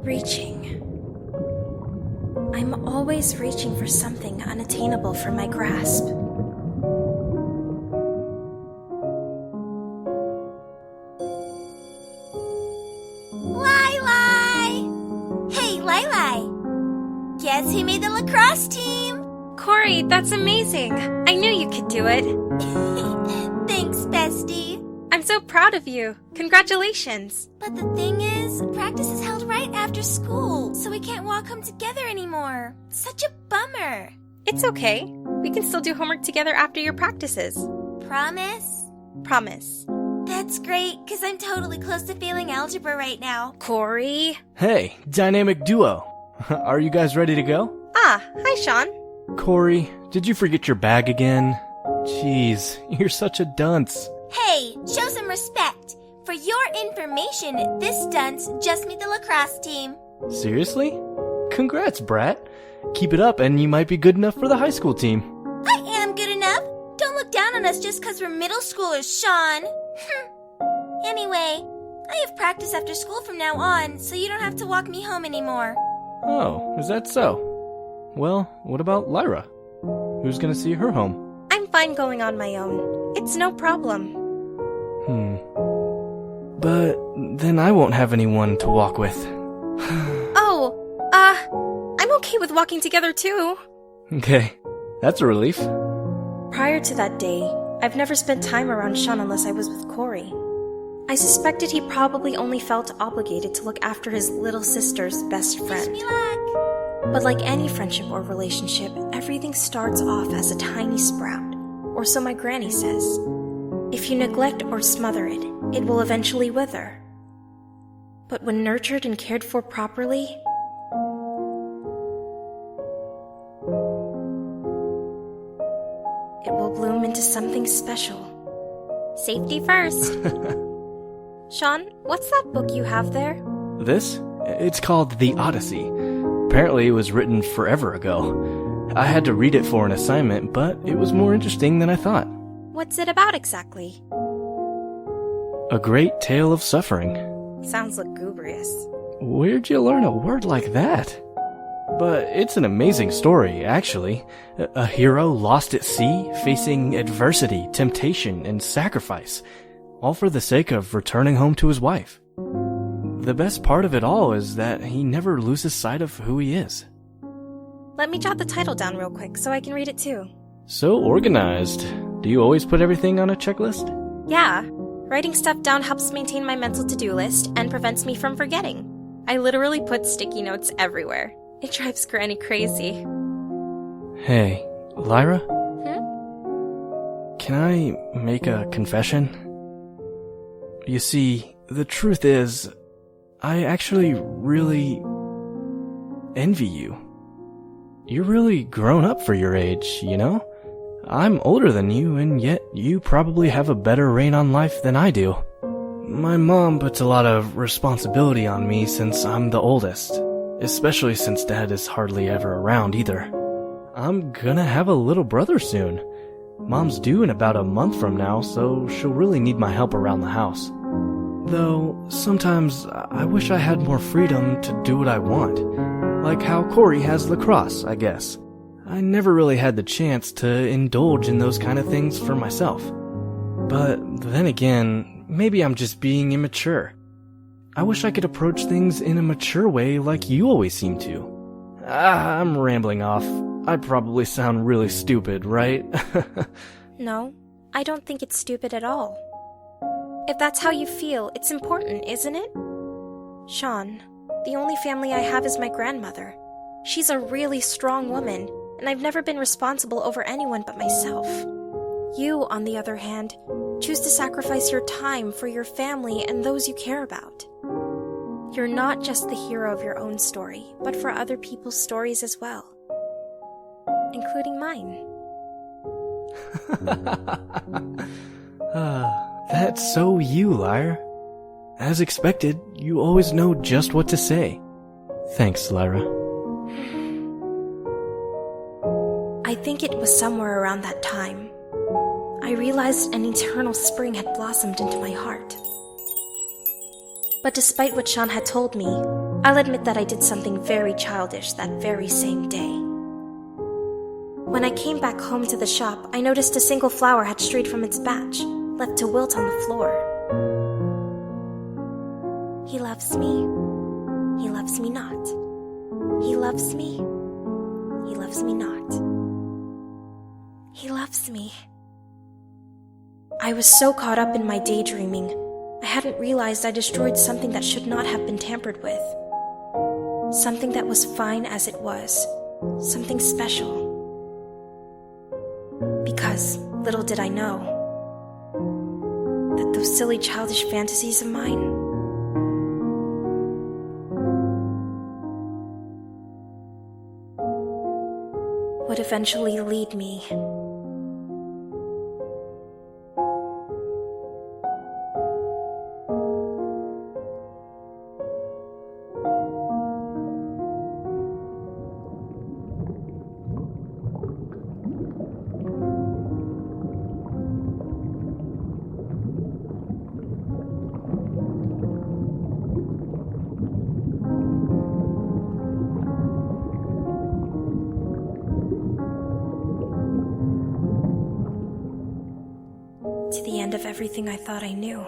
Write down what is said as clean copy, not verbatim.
Reaching. I'm always reaching for something unattainable from my grasp. Hey, Lili! Guess who made the lacrosse team? Corey, that's amazing! I knew you could do it. Thanks, bestie. I'm so proud of you. Congratulations. But the thing is, practice is held right after school, so we can't walk home together anymore. Such a bummer. It's okay. We can still do homework together after your practices. Promise? Promise. That's great, because I'm totally close to failing algebra right now. Corey? Hey, dynamic duo. Are you guys ready to go? Ah, hi, Sean. Corey, did you forget your bag again? Jeez, you're such a dunce. Hey, show some respect. For your information, this dunce just made the lacrosse team. Seriously? Congrats, brat. Keep it up and you might be good enough for the high school team. I am good enough. Don't look down on us just because we're middle schoolers, Sean. Anyway, I have practice after school from now on, so you don't have to walk me home anymore. Oh, is that so? Well, what about Lyra? Who's gonna see her home? I'm fine going on my own. It's no problem. But then I won't have anyone to walk with. I'm okay with walking together too. Okay, that's a relief. Prior to that day, I've never spent time around Sean unless I was with Corey. I suspected he probably only felt obligated to look after his little sister's best Wish friend. me luck. But like any friendship or relationship, everything starts off as a tiny sprout, or so my granny says. If you neglect or smother it, it will eventually wither. But when nurtured and cared for properly, it will bloom into something special. Safety first. Sean, what's that book you have there? This? It's called The Odyssey. Apparently it was written forever ago. I had to read it for an assignment, but it was more interesting than I thought. What's it about exactly? A great tale of suffering. Sounds lugubrious. Where'd you learn a word like that? But it's an amazing story, actually. A hero lost at sea, facing adversity, temptation, and sacrifice, all for the sake of returning home to his wife. The best part of it all is that he never loses sight of who he is. Let me jot the title down real quick so I can read it too. So organized. Do you always put everything on a checklist? Yeah, writing stuff down helps maintain my mental to-do list and prevents me from forgetting. I literally put sticky notes everywhere. It drives Granny crazy. Hey, Lyra? Hmm? Can I make a confession? You see, the truth is, I actually really envy you. You're really grown up for your age, you know? I'm older than you, and yet you probably have a better rein on life than I do. My mom puts a lot of responsibility on me since I'm the oldest, especially since Dad is hardly ever around either. I'm gonna have a little brother soon. Mom's due in about a month from now, so she'll really need my help around the house. Though, sometimes I wish I had more freedom to do what I want. Like how Corey has lacrosse, I guess. I never really had the chance to indulge in those kind of things for myself. But then again, maybe I'm just being immature. I wish I could approach things in a mature way like you always seem to. I'm rambling off. I probably sound really stupid, right? No, I don't think it's stupid at all. If that's how you feel, it's important, isn't it? Sean, the only family I have is my grandmother. She's a really strong woman, and I've never been responsible over anyone but myself. You, on the other hand, choose to sacrifice your time for your family and those you care about. You're not just the hero of your own story, but for other people's stories as well. Including mine. That's so you, Lyra. As expected, you always know just what to say. Thanks, Lyra. I think it was somewhere around that time. I realized an eternal spring had blossomed into my heart. But despite what Sean had told me, I'll admit that I did something very childish that very same day. When I came back home to the shop, I noticed a single flower had strayed from its batch, left to wilt on the floor. He loves me. He loves me not. He loves me. He loves me not. He loves me. I was so caught up in my daydreaming, I hadn't realized I destroyed something that should not have been tampered with. Something that was fine as it was. Something special. Because, little did I know, that those silly childish fantasies of mine would eventually lead me to the end of everything I thought I knew.